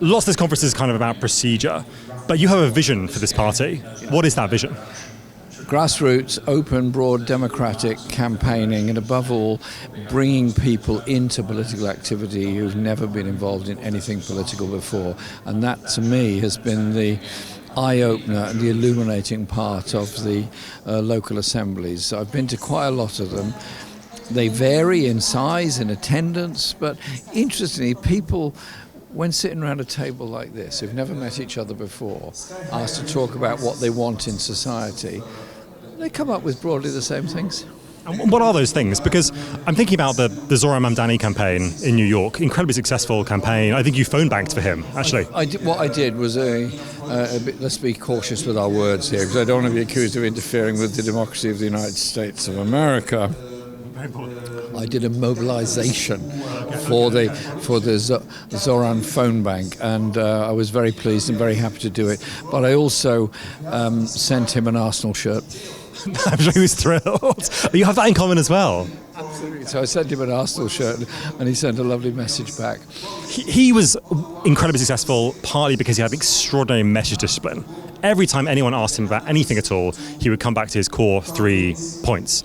Lots of this conference is kind of about procedure, but you have a vision for this party. What is that vision? Grassroots, open, broad, democratic campaigning, and above all, bringing people into political activity who've never been involved in anything political before. And that, to me, has been the eye-opener and the illuminating part of the local assemblies. I've been to quite a lot of them. They vary in size and attendance, but interestingly, people, when sitting around a table like this, who've never met each other before, asked to talk about what they want in society, they come up with broadly the same things. And what are those things? Because I'm thinking about the Zoran Mamdani campaign in New York, incredibly successful campaign. I think you phone banked for him, actually. What I did was let's be cautious with our words here, because I don't want to be accused of interfering with the democracy of the United States of America. I did a mobilization for the Zoran phone bank, and I was very pleased and very happy to do it. But I also sent him an Arsenal shirt. I'm sure he was thrilled. You have that in common as well. Absolutely. So I sent him an Arsenal shirt, and he sent a lovely message back. He was incredibly successful, partly because he had extraordinary message discipline. Every time anyone asked him about anything at all, he would come back to his core 3 points.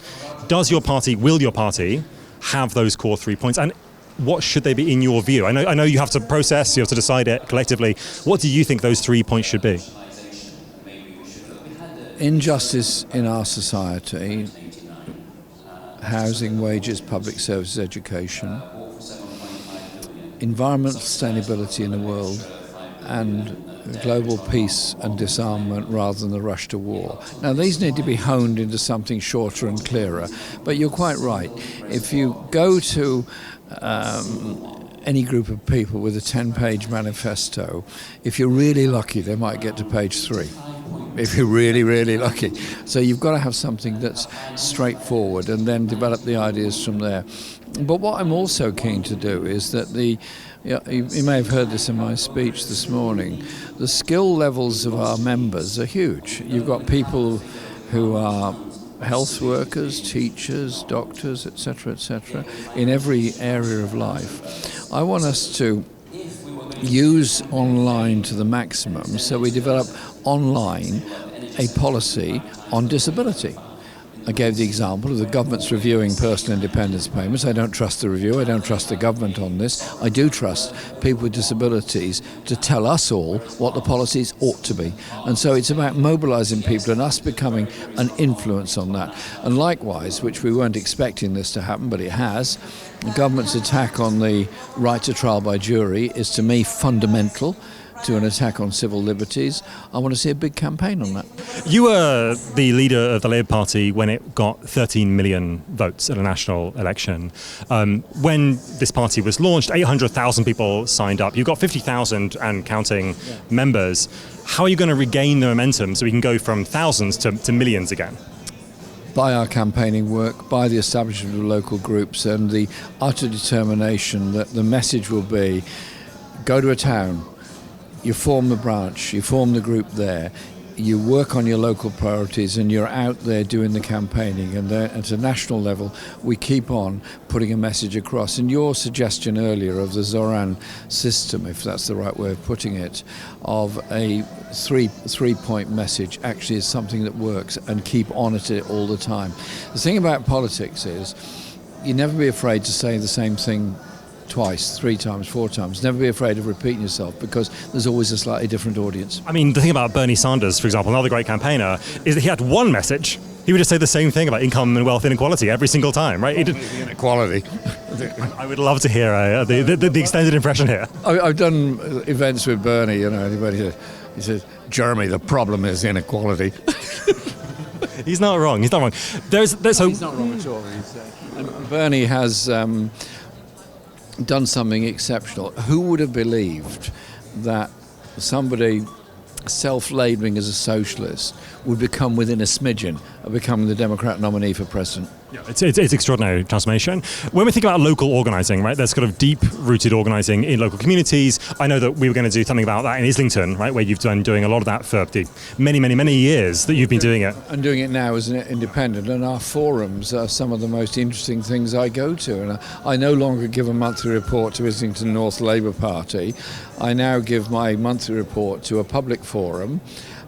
Will your party have those core 3 points? And what should they be in your view? I know you have to process, you have to decide it collectively. What do you think those 3 points should be? Injustice in our society, housing, wages, public services, education, environmental sustainability in the world, and global peace and disarmament rather than the rush to war. Now, these need to be honed into something shorter and clearer, but you're quite right. If you go to any group of people with a 10-page manifesto, if you're really lucky, they might get to page 3. If you're really, really lucky. So you've got to have something that's straightforward and then develop the ideas from there. But what I'm also keen to do is that you may have heard this in my speech this morning, the skill levels of our members are huge. You've got people who are health workers, teachers, doctors, etc., in every area of life. I want us to use online to the maximum, so we develop online a policy on disability. I gave the example of the government's reviewing personal independence payments. I don't trust the review, I don't trust the government on this. I do trust people with disabilities to tell us all what the policies ought to be. And so it's about mobilising people and us becoming an influence on that. And likewise, which we weren't expecting this to happen, but it has, the government's attack on the right to trial by jury is, to me, fundamental to an attack on civil liberties. I want to see a big campaign on that. You were the leader of the Labour Party when it got 13 million votes at a national election. When this party was launched, 800,000 people signed up. You've got 50,000 and counting members. How are you going to regain the momentum so we can go from thousands to millions again? By our campaigning work, by the establishment of local groups, and the utter determination that the message will be, go to a town, you form the branch, you form the group there, you work on your local priorities, and you're out there doing the campaigning. And at a national level, we keep on putting a message across. And your suggestion earlier of the Zoran system, if that's the right way of putting it, of a three-point message actually is something that works, and keep on at it all the time. The thing about politics is you never be afraid to say the same thing twice, 3 times, 4 times. Never be afraid of repeating yourself, because there's always a slightly different audience. I mean, the thing about Bernie Sanders, for example, another great campaigner, is that he had one message. He would just say the same thing about income and wealth inequality every single time, right? Inequality. I would love to hear the extended impression here. I've done events with Bernie, he says, Jeremy, the problem is inequality. He's not wrong. He's not wrong. He's not wrong at all. Bernie has done something exceptional. Who would have believed that somebody self-labelling as a socialist would become within a smidgen of becoming the Democrat nominee for president? Yeah, it's extraordinary transformation. When we think about local organising, right, there's kind of deep-rooted organising in local communities. I know that we were going to do something about that in Islington, right, where you've been doing a lot of that for the many years that you've been doing it. I'm doing it now as an independent, and our forums are some of the most interesting things I go to. And I no longer give a monthly report to Islington North Labour Party. I now give my monthly report to a public forum,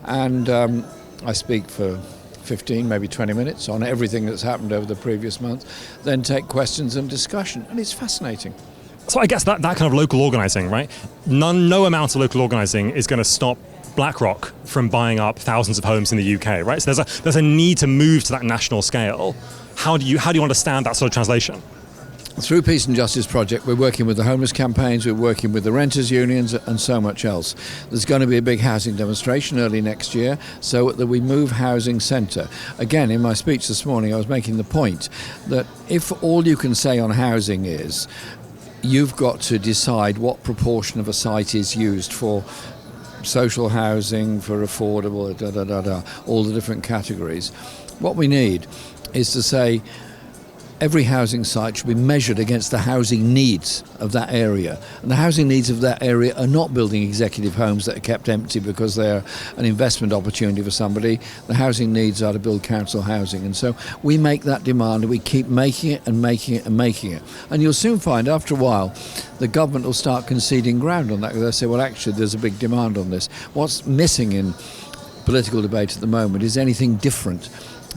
and I speak for 15, maybe 20 minutes on everything that's happened over the previous month, then take questions and discussion, and it's fascinating. So I guess that kind of local organising, right? No amount of local organising is going to stop BlackRock from buying up thousands of homes in the UK, right? So there's a need to move to that national scale. How do you understand that sort of translation? Through Peace and Justice Project, we're working with the homeless campaigns, we're working with the renters unions and so much else. There's going to be a big housing demonstration early next year so that we move housing centre. Again, in my speech this morning, I was making the point that if all you can say on housing is you've got to decide what proportion of a site is used for social housing, for affordable, all the different categories, what we need is to say every housing site should be measured against the housing needs of that area. And the housing needs of that area are not building executive homes that are kept empty because they're an investment opportunity for somebody. The housing needs are to build council housing. And so we make that demand, and we keep making it and making it and making it. And you'll soon find after a while the government will start conceding ground on that. They'll say, well, actually, there's a big demand on this. What's missing in political debate at the moment is anything different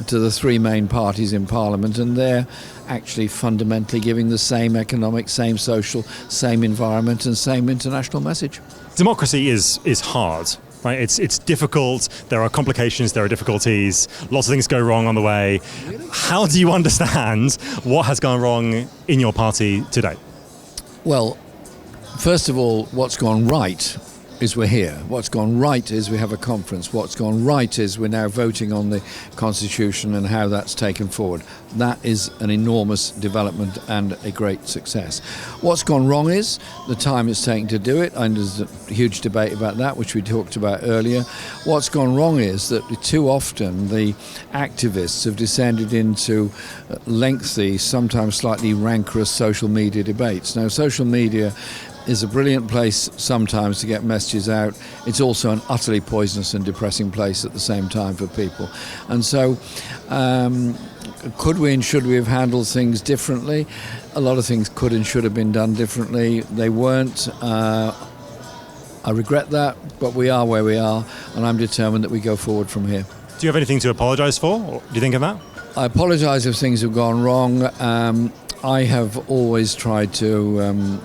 to the three main parties in Parliament, and they're actually fundamentally giving the same economic, same social, same environment and same international message. Democracy is hard, right? It's difficult, there are complications, there are difficulties, lots of things go wrong on the way. Really? How do you understand what has gone wrong in your party today? Well, first of all, what's gone right is we're here. What's gone right is we have a conference. What's gone right is we're now voting on the Constitution and how that's taken forward. That is an enormous development and a great success. What's gone wrong is the time it's taken to do it, and there's a huge debate about that, which we talked about earlier. What's gone wrong is that too often the activists have descended into lengthy, sometimes slightly rancorous social media debates. Now, social media is a brilliant place sometimes to get messages out. It's also an utterly poisonous and depressing place at the same time for people. And so could we and should we have handled things differently? A lot of things could and should have been done differently. They weren't. I regret that, but we are where we are, and I'm determined that we go forward from here. Do you have anything to apologise for? Or do you think of that? I apologise if things have gone wrong. I have always tried to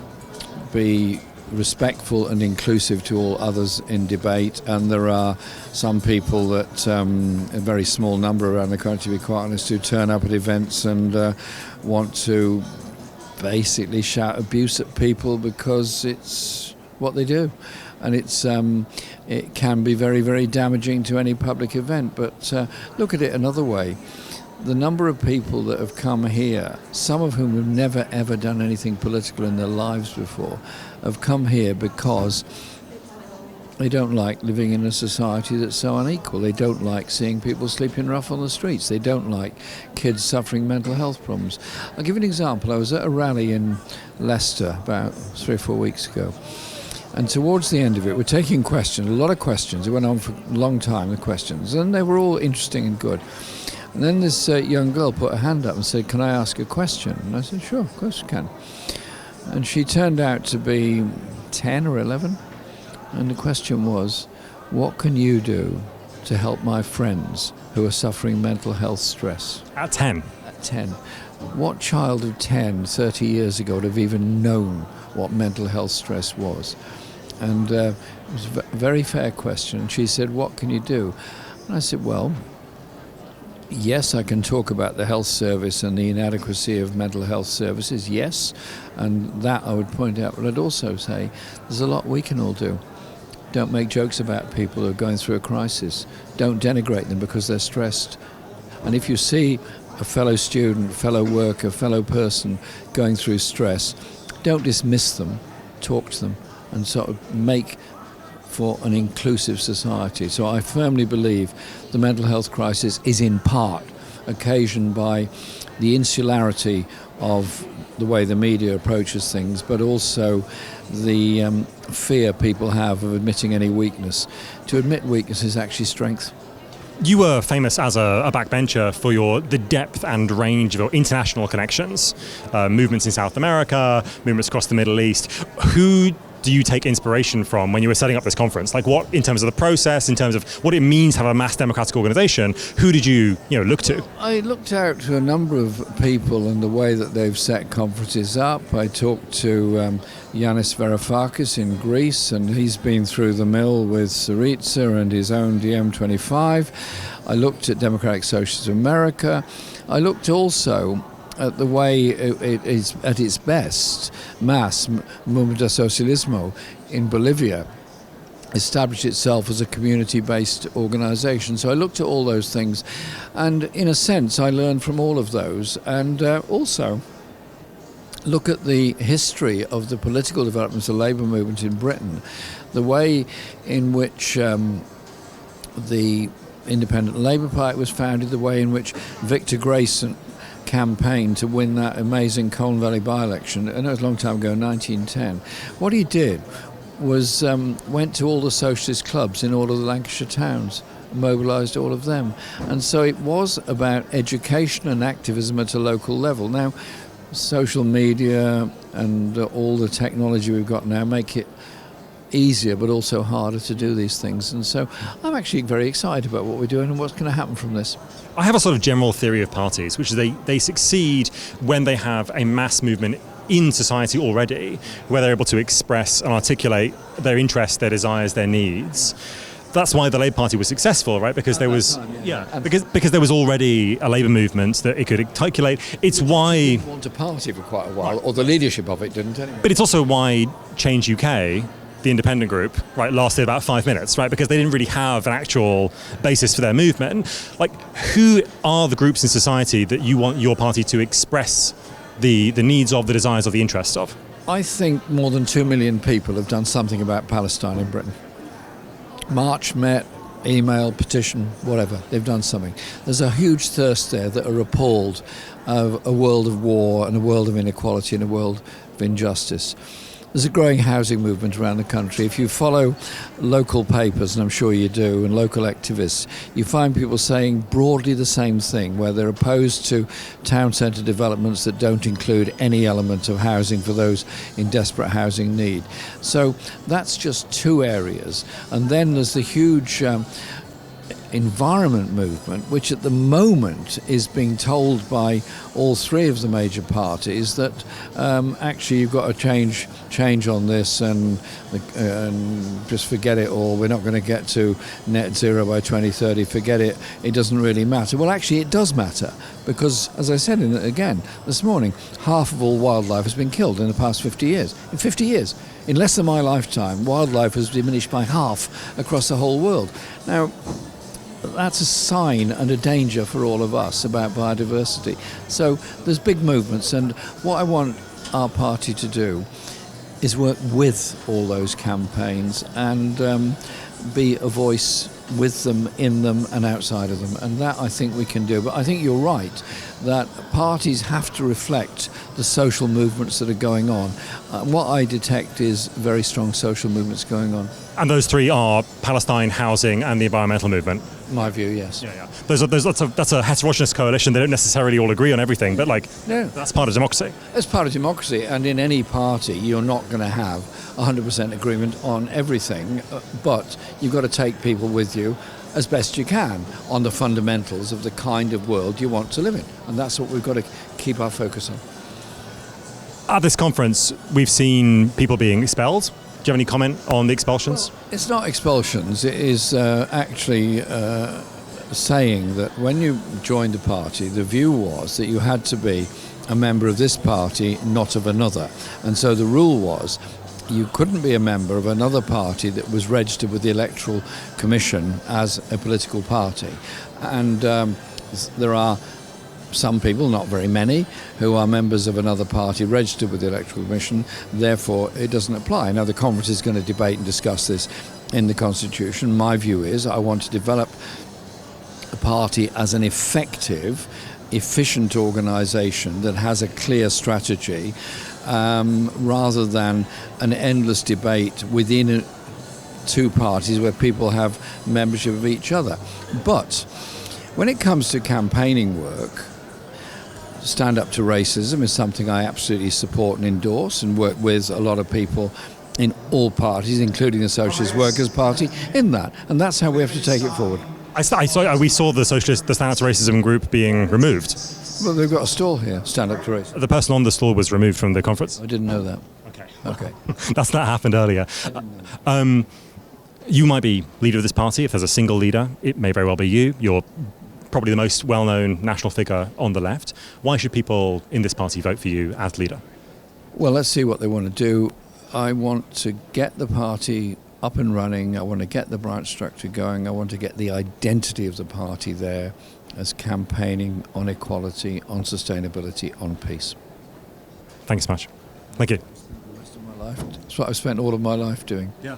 be respectful and inclusive to all others in debate, and there are some people that a very small number around the country, to be quite honest, who turn up at events and want to basically shout abuse at people because it's what they do, and it can be very, very damaging to any public event. But look at it another way. The number of people that have come here, some of whom have never ever done anything political in their lives before, have come here because they don't like living in a society that's so unequal. They don't like seeing people sleeping rough on the streets. They don't like kids suffering mental health problems. I'll give you an example. I was at a rally in Leicester about 3 or 4 weeks ago. And towards the end of it, we're taking questions, a lot of questions. It went on for a long time, the questions. And they were all interesting and good. And then this young girl put her hand up and said, "Can I ask a question?" And I said, "Sure, of course you can." And she turned out to be 10 or 11. And the question was, what can you do to help my friends who are suffering mental health stress? At 10? At 10. What child of 10, 30 years ago would have even known what mental health stress was? And it was a very fair question. She said, "What can you do?" And I said, "Well, yes, I can talk about the health service and the inadequacy of mental health services, yes, and that I would point out, but I'd also say there's a lot we can all do. Don't make jokes about people who are going through a crisis. Don't denigrate them because they're stressed. And if you see a fellow student, fellow worker, fellow person going through stress, don't dismiss them, talk to them, and sort of make for an inclusive society." So I firmly believe the mental health crisis is in part occasioned by the insularity of the way the media approaches things, but also the fear people have of admitting any weakness. To admit weakness is actually strength. You were famous as a backbencher for the depth and range of your international connections, movements in South America, movements across the Middle East. Who do you take inspiration from when you were setting up this conference? Like what, in terms of the process, in terms of what it means to have a mass democratic organization, who did you look to? I looked out to a number of people and the way that they've set conferences up. I talked to Yanis Varoufakis in Greece, and he's been through the mill with Syriza and his own DM25. I looked at Democratic Socialists of America. I looked also at the way it is at its best, MAS, Movimiento Socialismo, in Bolivia, established itself as a community-based organisation. So I looked at all those things, and in a sense I learned from all of those, and also look at the history of the political developments of the Labour movement in Britain, the way in which the Independent Labour Party was founded, the way in which Victor Grayson campaign to win that amazing Colne Valley by-election. I know it was a long time ago, 1910. What he did was went to all the socialist clubs in all of the Lancashire towns, mobilised all of them. And so it was about education and activism at a local level. Now, social media and all the technology we've got now make it easier but also harder to do these things, and so I'm actually very excited about what we're doing and what's going to happen from this. I have a sort of general theory of parties, which is they succeed when they have a mass movement in society already, where they're able to express and articulate their interests, their desires, their needs. That's why the Labour Party was successful, right? Because there was, because there was already a Labour movement that it could articulate. It's why it didn't want a party for quite a while, or the leadership of it didn't anyway. But it's also why Change UK, the independent group, right, lasted about 5 minutes, right? Because they didn't really have an actual basis for their movement. Like, who are the groups in society that you want your party to express the needs of, the desires of, the interests of? I think more than 2 million people have done something about Palestine in Britain. March, met, email, petition, whatever. They've done something. There's a huge thirst there that are appalled of a world of war and a world of inequality and a world of injustice. There's a growing housing movement around the country. If you follow local papers, and I'm sure you do, and local activists, you find people saying broadly the same thing, where they're opposed to town centre developments that don't include any element of housing for those in desperate housing need. So that's just two areas. And then there's the huge environment movement, which at the moment is being told by all three of the major parties that actually you've got to change on this and just forget it all. We're not going to get to net zero by 2030. Forget it. It doesn't really matter. Well, actually, it does matter because, as I said again this morning, half of all wildlife has been killed in the past 50 years. In 50 years, in less than my lifetime, wildlife has diminished by half across the whole world. Now, that's a sign and a danger for all of us about biodiversity. So there's big movements, and what I want our party to do is work with all those campaigns and be a voice with them, in them and outside of them, and that I think we can do. But I think you're right that parties have to reflect the social movements that are going on. What I detect is very strong social movements going on. And those three are Palestine, housing and the environmental movement? My view, yes. Yeah. That's a heterogeneous coalition. They don't necessarily all agree on everything, but that's part of democracy. It's part of democracy, and in any party you're not going to have 100% agreement on everything, but you've got to take people with you as best you can on the fundamentals of the kind of world you want to live in, and that's what we've got to keep our focus on. At this conference, we've seen people being expelled. Do you have any comment on the expulsions? Well, it's not expulsions. It is actually saying that when you joined the party, the view was that you had to be a member of this party, not of another. And so the rule was you couldn't be a member of another party that was registered with the Electoral Commission as a political party. And there are some people, not very many, who are members of another party registered with the Electoral Commission, therefore it doesn't apply. Now the conference is going to debate and discuss this in the Constitution. My view is I want to develop a party as an effective, efficient organisation that has a clear strategy, rather than an endless debate within two parties where people have membership of each other. But when it comes to campaigning work, stand up to racism is something I absolutely support and endorse, and work with a lot of people in all parties, including the Socialist Workers' Party, in that. And that's how we have to take it forward. We saw the Stand Up to Racism group being removed. Well, they've got a stall here, Stand Up to Racism. The person on the stall was removed from the conference? I didn't know that. Okay. That happened earlier. You might be leader of this party. If there's a single leader, it may very well be you. You're probably the most well-known national figure on the left. Why should people in this party vote for you as leader? Well, let's see what they want to do. I want to get the party up and running. I want to get the branch structure going. I want to get the identity of the party there as campaigning on equality, on sustainability, on peace. Thanks so much. Thank you. The rest of my life. That's what I've spent all of my life doing. Yeah.